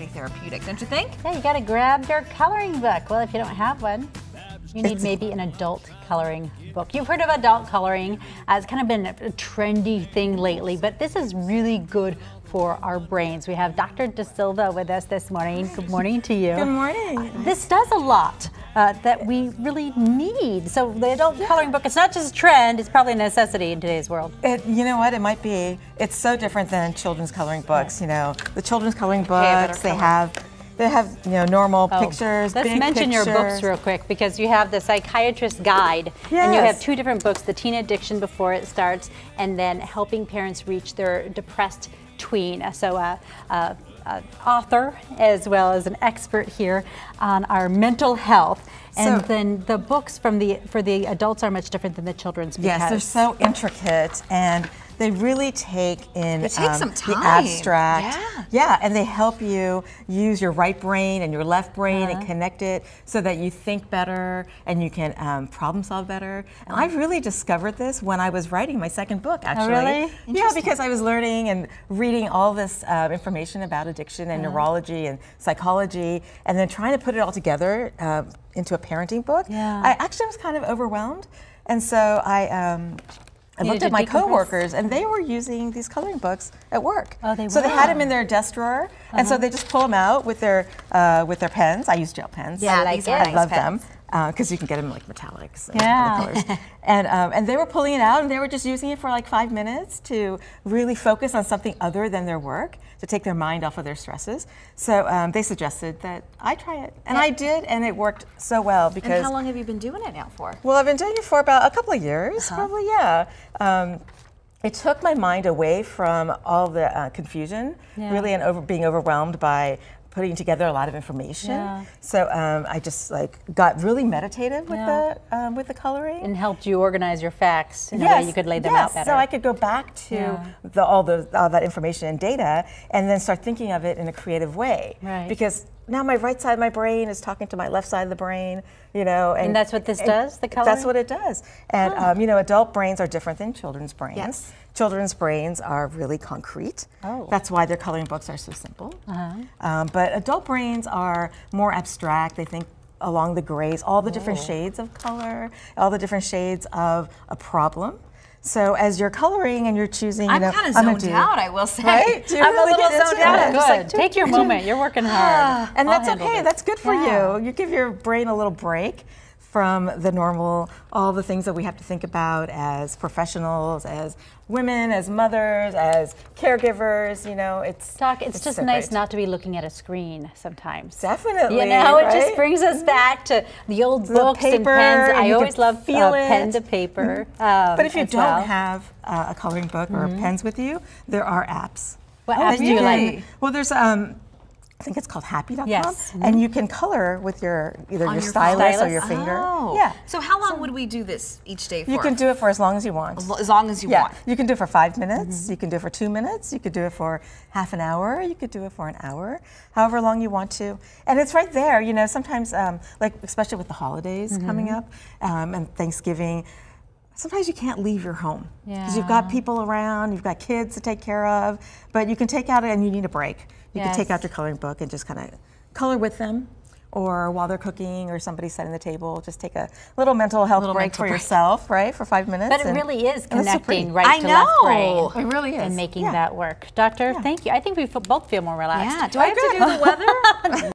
pretty therapeutic, don't you think? Yeah, you got to grab your coloring book. Well, if you don't have one, you need maybe an adult coloring book. You've heard of adult coloring. It's kind of been a trendy thing lately, but this is really good for our brains. We have Dr. DeSilva with us this morning. Good morning to you. Good morning. This does a lot that we really need. So the adult coloring book, it's not just a trend, it's probably a necessity in today's world. You know what, it might be. It's so different than children's coloring books. You know, the children's coloring books, they have normal pictures, Let's mention your books real quick, because you have the Psychiatrist guide, and you have 2 different books, the teen addiction before it starts, and then helping parents reach their depressed tween. So author as well as an expert here on our mental health. And then the books for the adults are much different than the children's. Yes, they're so intricate, and they really take in some time. the abstract. Yeah, and they help you use your right brain and your left brain and connect it so that you think better and you can problem solve better. And I really discovered this when I was writing my second book, actually. Oh, really? Yeah, because I was learning and reading all this information about addiction and neurology and psychology, and then trying to put it all together into a parenting book. I actually was kind of overwhelmed, and so I looked at my coworkers, and they were using these coloring books at work. Oh, they were. So they had them in their desk drawer, and so they just pull them out with their pens. I use gel pens. Yeah, I love them because you can get them like metallics and other colors. And they were pulling it out, and they were just using it for like 5 minutes to really focus on something other than their work, to take their mind off of their stresses. So they suggested that I try it, and I did, and it worked so well. Because and how long have you been doing it now for? Well, I've been doing it for about a couple of years, probably, it took my mind away from all the confusion, really, and being overwhelmed by putting together a lot of information. So I just got really meditative with the coloring. And helped you organize your facts in a way you could lay them out better. So I could go back to all that information and data, and then start thinking of it in a creative way. Right. Because now my right side of my brain is talking to my left side of the brain, and that's what this does, the coloring? That's what it does. And adult brains are different than children's brains. Yes. Children's brains are really concrete. Oh. That's why their coloring books are so simple. But adult brains are more abstract. They think along the grays, all the different shades of color, all the different shades of a problem. So as you're coloring and you're choosing, I'm kind of zoned out, I will say. Right? I'm a little zoned out. Good. Take your moment. You're working hard. And that's okay. That's good for you. You give your brain a little break from the normal, all the things that we have to think about as professionals, as women, as mothers, as caregivers. It's just so nice not to be looking at a screen sometimes. Definitely. It just brings us back to the old books and pens. I always love pen to paper. But if you don't have a coloring book or pens with you, there are apps. What apps do you like? Well, there's I think it's called happy.com. Yes. And you can color with either your stylus or your finger. Oh. Yeah. So how long would we do this each day for? You can do it for as long as you want. As long as you want. You can do it for 5 minutes. You can do it for 2 minutes. You could do it for half an hour. You could do it for an hour, however long you want to. And it's right there. Sometimes, especially with the holidays coming up and Thanksgiving, sometimes you can't leave your home because you've got people around, you've got kids to take care of, but you can take out and you need a break. You can take out your coloring book and just kind of color with them, or while they're cooking or somebody's setting the table, just take a little mental health break for yourself, right, for 5 minutes. But it really is connecting right to left brain. It really is. And making that work. Doctor, thank you. I think we both feel more relaxed. Yeah. Do I have to do the weather?